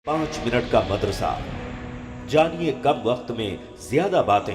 5 minute का मदरसा, जानिए कम वक्त में ज्यादा बातें।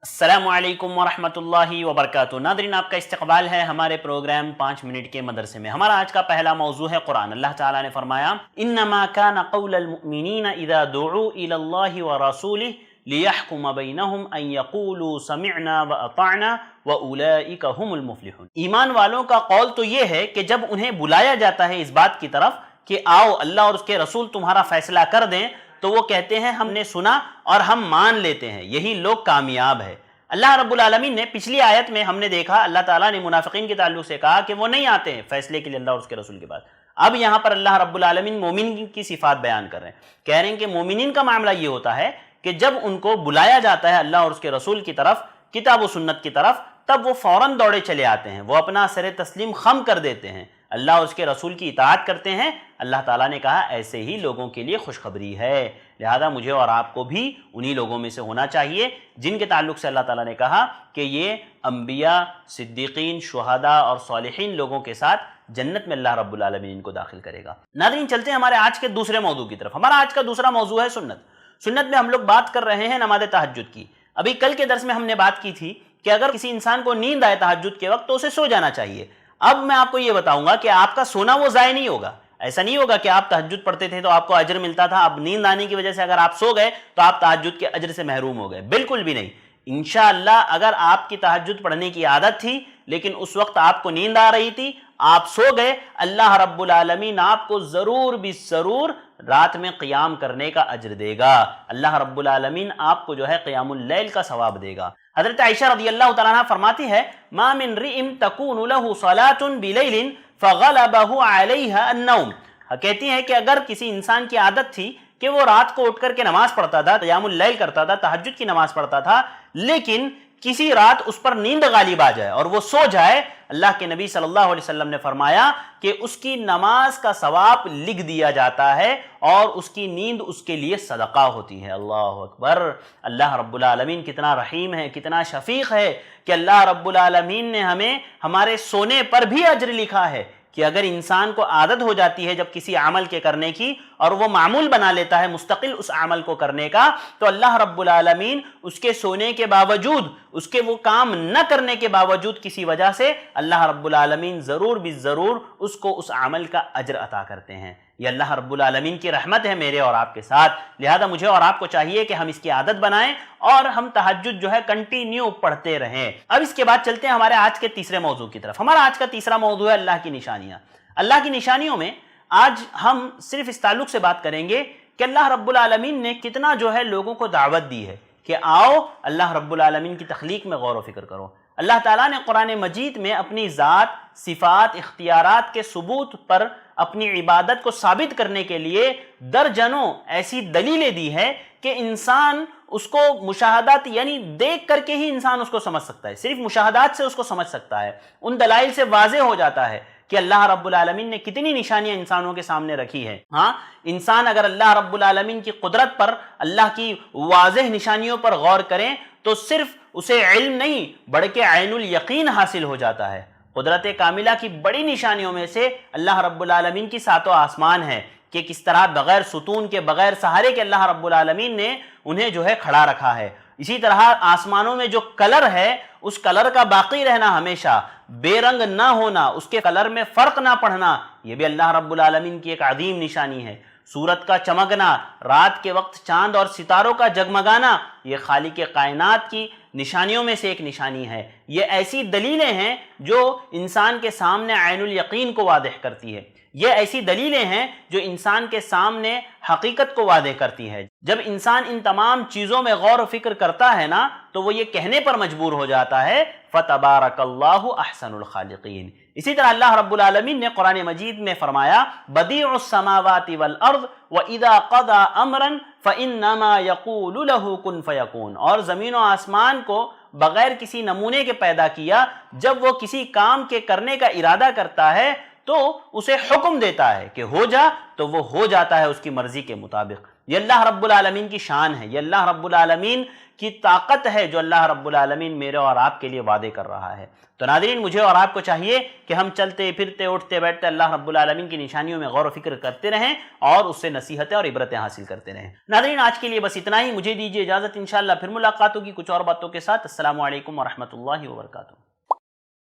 अस्सलामुअलैकुम वरहमतुल्लाहि वबरकातुहू। नादरीन, आपका इस्तकबाल है हमारे प्रोग्राम 5 मिनट के मदरसे में। हमारा आज का पहला मौजू है कुरान। अल्लाह ताला ने फरमाया, इन्नमा कान क़ौलुल मुअमिनीना इज़ा दुऊ इलल्लाहि व रसूलिहि लियहकुम बैनहुम अन यक़ूलू समिअना व अताअना व उलाइका हुमुल मुफ़्लिहून। ईमान वालों का कौल तो ये है कि जब उन्हें बुलाया जाता है इस बात की तरफ कि आओ अल्लाह और उसके रसूल तुम्हारा फैसला कर दें, तो वो कहते हैं हमने सुना और हम मान लेते हैं, यही लोग कामयाब है। अल्लाह रब्बुल आलमीन ने पिछली आयत में हमने देखा अल्लाह ताला ने मुनाफिकीन के ताल्लुक से कहा कि वो नहीं आते हैं फैसले के लिए अल्लाह और उसके रसूल के पास। अब यहाँ पर अल्लाह रब्बुल आलमीन मोमिन की सिफात बयान कर रहे हैं, कह रहे हैं कि मोमिनीन का मामला ये होता है कि जब उनको बुलाया जाता है अल्लाह और उसके रसूल की तरफ, किताब व सुन्नत की तरफ, तब वो फौरन दौड़े चले आते हैं, वो अपना सर तस्लीम खम कर देते हैं, अल्लाह और उसके रसूल की इताअत करते हैं। अल्लाह ताला ने कहा ऐसे ही लोगों के लिए खुशखबरी है, लिहाजा मुझे और आपको भी उन्हीं लोगों में से होना चाहिए जिनके ताल्लुक से अल्लाह ताला ने कहा कि ये अंबिया, सिद्दीकीन, शुहदा और सालिहीन लोगों के साथ जन्नत में अल्लाह रब्बुल आलमीन इनको दाखिल करेगा। नाज़रीन, चलते हैं हमारे आज के दूसरे मौजू की तरफ। हमारा आज का दूसरा मौजू है सुन्नत। सुन्नत में हम लोग बात कर रहे हैं नमाज तहज्जुद की। अभी कल के दर्स में हमने बात की थी कि अगर किसी इंसान को नींद आए तहज्जुद के वक्त तो उसे सो जाना चाहिए। अब मैं आपको ये बताऊंगा कि आपका सोना वो ज़ाय नहीं होगा। ऐसा नहीं होगा कि आप तहज्जुद पढ़ते थे तो आपको अजर मिलता था, अब नींद आने की वजह से अगर आप सो गए तो आप तहज्जुद के अजर से महरूम हो गए। बिल्कुल भी नहीं। इंशाअल्लाह अगर आपकी तहज्जुद पढ़ने की आदत थी लेकिन उस वक्त आपको नींद आ रही थी, आप सो गए, अल्लाह रब्बुल आलमीन आपको ज़रूर भी ज़रूर रात में क़ियाम करने का अजर देगा। अल्लाह रब्बुल आलमीन आपको जो है क़ियामुल लैल का सवाब देगा। हज़रत आयशा रज़ियल्लाहु तआला अन्हा फरमाती है, मा मिन रिइम तकूनु लहु सलातुन बिलैलिन फगलबहु अलैहा अन्नौम। कहती हैं कि अगर किसी इंसान की आदत थी कि वो रात को उठ करके नमाज पढ़ता था, क़ियामुल लैल करता था, तहज्जुद की नमाज पढ़ता था, लेकिन किसी रात उस पर नींद गालिब आ जाए और वो सो जाए, अल्लाह के नबी सल्लल्लाहु अलैहि वसल्लम ने फरमाया कि उसकी नमाज का सवाब लिख दिया जाता है और उसकी नींद उसके लिए सदका होती है। अल्लाह अकबर। अल्लाह रब्बुल आलमीन कितना रहीम है, कितना शफीक है कि अल्लाह रब्बुल आलमीन ने हमें हमारे सोने पर भी अजर लिखा है कि अगर इंसान को आदत हो जाती है जब किसी अमल के करने की और वो मामूल बना लेता है मुस्तकिल उस अमल को करने का, तो अल्लाह रब्बुल आलमीन उसके सोने के बावजूद, उसके वो काम न करने के बावजूद किसी वजह से अल्लाह रब्बुल आलमीन ज़रूर भी ज़रूर उसको उस अमल का अजर अता करते हैं। ये अल्लाह रब्बुल आलमीन की रहमत है मेरे और आपके साथ। लिहाजा मुझे और आपको चाहिए कि हम इसकी आदत बनाएं और हम तहज्जुद जो है कंटिन्यू पढ़ते रहें। अब इसके बाद चलते हैं हमारे आज के तीसरे मौजू की तरफ। हमारा आज का तीसरा मौजू है अल्लाह की निशानियां। अल्लाह की निशानियों में आज हम सिर्फ इस ताल्लुक से बात करेंगे कि अल्लाह रब्बुल आलमीन ने कितना जो है लोगों को दावत दी है कि आओ अल्लाह रब्बुल आलमीन की तख्लीक में गौर व फिक्र करो। अल्लाह ताला ने कुरान मजीद में अपनी ज़ात, सिफ़ात, इख्तियारात के सबूत पर अपनी इबादत को साबित करने के लिए दर्जनों ऐसी दलीलें दी है कि इंसान उसको मुशाहदात यानी देख करके ही इंसान उसको समझ सकता है, सिर्फ मुशाहदात से उसको समझ सकता है। उन दलाइल से वाज़े हो जाता है कि अल्लाह रब्बुल आलमीन ने कितनी निशानियां इंसानों के सामने रखी है। हाँ, इंसान अगर अल्लाह रब्बुल आलमीन की कुदरत पर, अल्लाह की वाज़ेह निशानियों पर गौर करें तो सिर्फ उसे इल्म नहीं बल्कि ऐनुल यकीन हासिल हो जाता है। कुदरत कामिला की बड़ी निशानियों में से अल्लाह रब्बुल आलमीन की सातों आसमान है कि किस तरह बगैर सुतून के, बगैर सहारे के अल्लाह रब्बुल आलमीन ने उन्हें जो है खड़ा रखा है। इसी तरह आसमानों में जो कलर है उस कलर का बाकी रहना, हमेशा बेरंग ना होना, उसके कलर में फर्क ना पड़ना, यह भी अल्लाह रब्बुल आलमीन की एक अजीम निशानी है। सूरत का चमकना, रात के वक्त चांद और सितारों का जगमगाना, ये खालिक कायनात की निशानियों में से एक निशानी है। ये ऐसी दलीलें हैं जो इंसान के सामने ऐनुल यकीन को वाज़ेह करती है। ये ऐसी दलीलें हैं जो इंसान के सामने हकीकत को वाज़ेह करती है। जब इंसान इन तमाम चीज़ों में गौर व फिक्र करता है ना, तो वो ये कहने पर मजबूर हो जाता है फ़तबारकल्लाहु अहसनुल खालिकीन। इसी तरह अल्लाह रब्बुल आलमीन ने कुरान मजीद में फरमाया, बदीउस समावाति वल अर्द व इदा क़दा अमरन फ़इन्नमा यक़ूलु लहु कुन फ़यकून। और ज़मीन व आसमान को बगैर किसी नमूने के पैदा किया, जब वो किसी काम के करने का इरादा करता है तो उसे हुक्म देता है कि हो जा, तो वो हो जाता है उसकी मर्जी के मुताबिक। یہ اللہ رب العالمین کی شان ہے، یہ اللہ رب العالمین کی طاقت ہے جو اللہ رب العالمین میرے اور آپ کے لیے وعدے کر رہا ہے۔ تو ناظرین، مجھے اور آپ کو چاہیے کہ ہم چلتے پھرتے اٹھتے بیٹھتے اللہ رب العالمین کی نشانیوں میں غور و فکر کرتے رہیں اور اس سے نصیحتیں اور عبرتیں حاصل کرتے رہیں۔ ناظرین، آج کے لیے بس اتنا ہی، مجھے دیجیے اجازت، انشاءاللہ پھر ملاقات ہوگی کچھ اور باتوں کے ساتھ۔ السلام علیکم ورحمۃ اللہ وبرکاتہ۔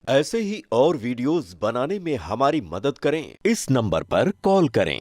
ایسے ہی اور ویڈیوز بنانے میں ہماری مدد کریں، اس نمبر پر کال کریں۔